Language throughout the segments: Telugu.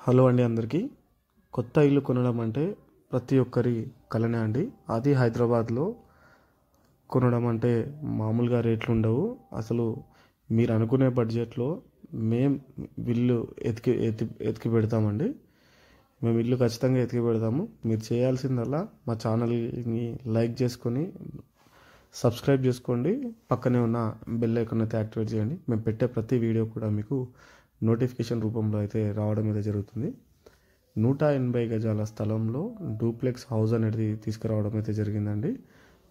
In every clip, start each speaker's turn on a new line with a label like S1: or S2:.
S1: హలో అండి అందరికీ. కొత్త ఇల్లు కొనడం అంటే ప్రతి ఒక్కరి కలనే అండి. అది హైదరాబాద్లో కొనడం అంటే మామూలుగా రేట్లు ఉండవు. అసలు మీరు అనుకునే బడ్జెట్లో మేము ఇల్లు ఎతికి పెడతామండి. మేము ఇల్లు ఖచ్చితంగా ఎతికి పెడతాము. మీరు చేయాల్సిందల్లా మా ఛానల్ని లైక్ చేసుకొని సబ్స్క్రైబ్ చేసుకోండి. పక్కనే ఉన్న బెల్ ఐకాన్ అయితే యాక్టివేట్ చేయండి. మేము పెట్టే ప్రతి వీడియో కూడా మీకు నోటిఫికేషన్ రూపంలో అయితే రావడం అయితే జరుగుతుంది. 180 గజాల స్థలంలో డూప్లెక్స్ హౌస్ అనేది తీసుకురావడం అయితే జరిగిందండి.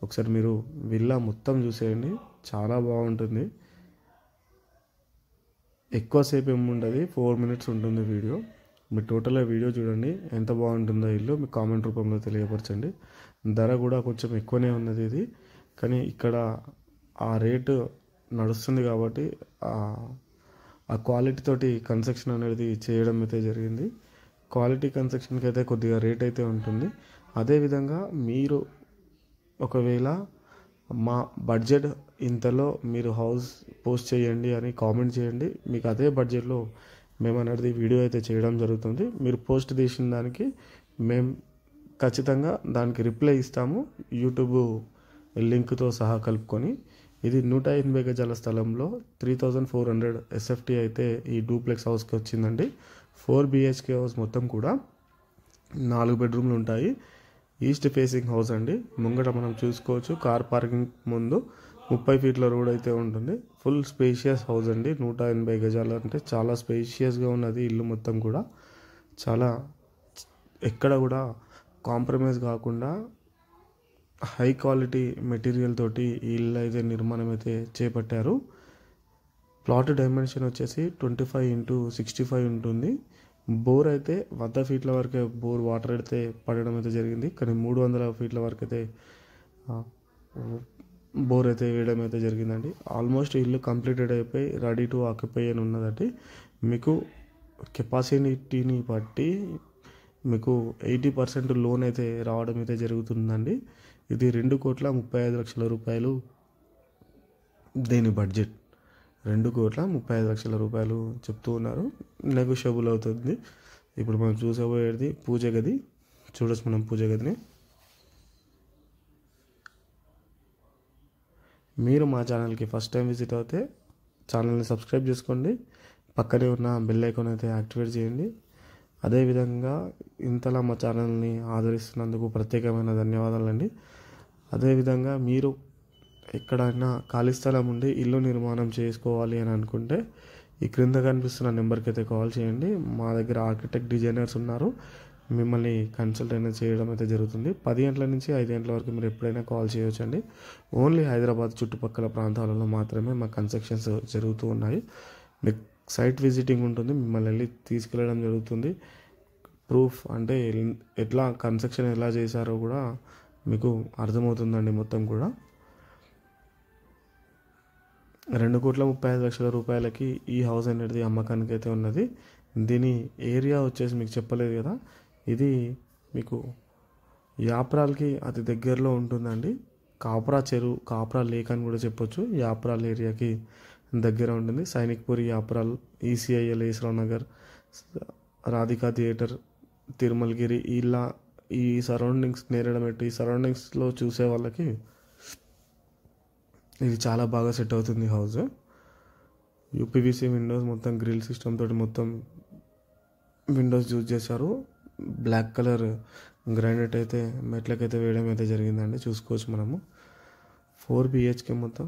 S1: ఒకసారి మీరు విల్లా మొత్తం చూసేయండి, చాలా బాగుంటుంది. ఎక్కువసేపు ఏమి ఉండదు, 4 minutes ఉంటుంది వీడియో. మీరు టోటల్గా వీడియో చూడండి, ఎంత బాగుంటుందో ఇల్లు మీకు కామెంట్ రూపంలో తెలియపరచండి. ధర కూడా కొంచెం ఎక్కువనే ఉన్నది ఇది, కానీ ఇక్కడ ఆ రేటు నడుస్తుంది కాబట్టి ఆ క్వాలిటీ తోటి కన్స్ట్రక్షన్ అనేది చేయడం అయితే జరిగింది. క్వాలిటీ కన్స్ట్రక్షన్కి అయితే కొద్దిగా రేట్ అయితే ఉంటుంది. అదేవిధంగా మీరు ఒకవేళ మా బడ్జెట్ ఇంతలో మీరు హౌస్ పోస్ట్ చేయండి అని కామెంట్ చేయండి, మీకు అదే బడ్జెట్లో మేము అనేది వీడియో అయితే చేయడం జరుగుతుంది. మీరు పోస్ట్ చేసిన దానికి మేము ఖచ్చితంగా దానికి రిప్లై ఇస్తాము, యూట్యూబ్ లింక్తో సహా కలుపుకొని. ఇది 180 గజాల స్థలంలో 3400 SFT అయితే ఈ డూప్లెక్స్ హౌస్కి వచ్చిందండి. 4 BHK హౌస్ మొత్తం కూడా 4 బెడ్రూమ్లు ఉంటాయి. ఈస్ట్ ఫేసింగ్ హౌస్ అండి. ముంగట మనం చూసుకోవచ్చు, కార్ పార్కింగ్ ముందు 30 feet రోడ్ అయితే ఉంటుంది. ఫుల్ స్పేషియస్ హౌస్ అండి. 180 గజాలు అంటే చాలా స్పేషియస్గా ఉన్నది ఇల్లు మొత్తం కూడా. చాలా ఎక్కడ కూడా కాంప్రమైజ్ కాకుండా హై క్వాలిటీ మెటీరియల్ తోటి ఈ ఇల్లు అయితే నిర్మాణం అయితే చేపట్టారు. ప్లాట్ డైమెన్షన్ వచ్చేసి 25x65 ఉంటుంది. బోర్ అయితే 100 feet వరకే బోర్ వాటర్ అయితే పడడం అయితే జరిగింది, కానీ 300 feet వరకు అయితే బోర్ అయితే వేయడం అయితే జరిగిందండి. ఆల్మోస్ట్ ఇల్లు కంప్లీటెడ్ అయిపోయి రెడీ టు ఆక్యుపై అని ఉన్నదండి. మీకు కెపాసిటీని బట్టి మీకు 80% లోన్ అయితే రావడం అయితే జరుగుతుందండి. ఇది 2,35,00,000 రూపాయలు దీని బడ్జెట్. 2,35,00,000 రూపాయలు చెప్తూ ఉన్నారు. నెగోషియబుల్ అవుతుంది. ఇప్పుడు మనం చూసబోయేది పూజ గది. చూడొచ్చు మనం పూజ గదిని. మీరు మా ఛానల్కి ఫస్ట్ టైం విజిట్ అవుతే ఛానల్ని సబ్స్క్రైబ్ చేసుకోండి, పక్కనే ఉన్న బెల్ ఐకాన్ అయితే యాక్టివేట్ చేయండి. అదేవిధంగా ఇంతలా మా ఛానల్ని ఆదరిస్తున్నందుకు ప్రత్యేకమైన ధన్యవాదాలండి. అదేవిధంగా మీరు ఎక్కడైనా ఖాళీ స్థలం ఉండి ఇల్లు నిర్మాణం చేసుకోవాలి అని అనుకుంటే ఈ క్రింద కనిపిస్తున్న నెంబర్కి అయితే కాల్ చేయండి. మా దగ్గర ఆర్కిటెక్ట్ డిజైనర్స్ ఉన్నారు, మిమ్మల్ని కన్సల్ట్ అయినా చేయడం అయితే జరుగుతుంది. 10 గంటల నుంచి 5 గంటల వరకు మీరు ఎప్పుడైనా కాల్ చేయవచ్చండి. ఓన్లీ హైదరాబాద్ చుట్టుపక్కల ప్రాంతాలలో మాత్రమే మా కన్స్ట్రక్షన్స్ జరుగుతూ ఉన్నాయి. మీకు సైట్ విజిటింగ్ ఉంటుంది, మిమ్మల్ని వెళ్ళి తీసుకెళ్ళడం జరుగుతుంది. ప్రూఫ్ అంటే ఎట్లా కన్స్ట్రక్షన్ ఎలా చేశారో కూడా మీకు అర్థమవుతుందండి. మొత్తం కూడా 2,35,00,000 రూపాయలకి ఈ హౌస్ అనేది అమ్మకానికి అయితే ఉన్నది. దీని ఏరియా వచ్చేసి మీకు చెప్పలేదు కదా, ఇది మీకు యాప్రాల్కి అతి దగ్గరలో ఉంటుందండి. కాప్రా చెరువు, కాప్రా లేక్ అని కూడా చెప్పొచ్చు. యాప్రాల్ ఏరియాకి దగ్గర ఉంటుంది. సైనిక్పురి, యాప్రాల్, ECIL, ఈశ్వరరావు నగర్, రాధికా థియేటర్, తిరుమలగిరి, ఇలా ఈ సరౌండింగ్స్ నేరడమెట్టు, ఈ సరౌండింగ్స్లో చూసే వాళ్ళకి ఇది చాలా బాగా సెట్ అవుతుంది హౌస్. UPVC విండోస్, మొత్తం గ్రిల్ సిస్టమ్ తోటి మొత్తం విండోస్ యూజ్ చేశారు. బ్లాక్ కలర్ గ్రానైట్ అయితే మెట్లకైతే వేయడం అయితే జరిగిందండి. చూసుకోవచ్చు మనము. 4 BHK మొత్తం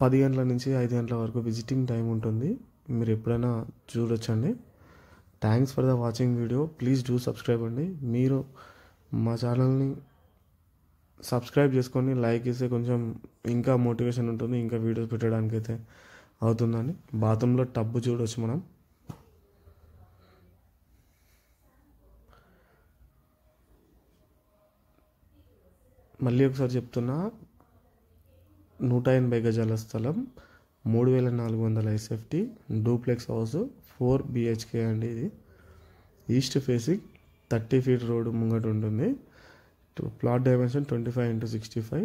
S1: 10 గంటల నుంచి 5 గంటల వరకు విజిటింగ్ టైం ఉంటుంది. మీరు ఎప్పుడైనా చూడొచ్చండి. Thanks for the watching video. Please do subscribe అండి. మీరు మా ఛానల్ని సబ్స్క్రైబ్ చేసుకొని లైక్ ఇస్తే కొంచెం ఇంకా మోటివేషన్ ఉంటుంది, ఇంకా వీడియోస్ పెట్టడానికి అయితే అవుతుందండి. బాత్రూంలో టబ్బు చూడవచ్చు మనం. మళ్ళీ ఒకసారి చెప్తున్నా, 180 గజాల స్థలం, 3,400 SFT డూప్లెక్స్ హౌస్, 4 BHK అండి. ఇది ఈస్ట్ ఫేసింగ్, 30 feet రోడ్ ముంగట ఉంటుంది. Plot dimension 25x65.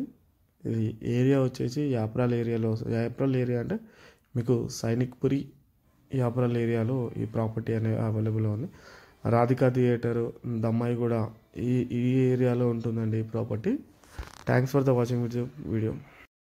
S1: ఇది ఏరియా వచ్చేసి యాప్రాల్ ఏరియాలో. యాప్రాల్ ఏరియా అంటే మీకు సైనిక్పురి యాపరల్ ఏరియాలో ఈ ప్రాపర్టీ అనేది అవైలబుల్ ఉంది. రాధికా థియేటర్, దమ్మాయి కూడా ఈ ఏరియాలో ఉంటుందండి ఈ property. Thanks for the watching video.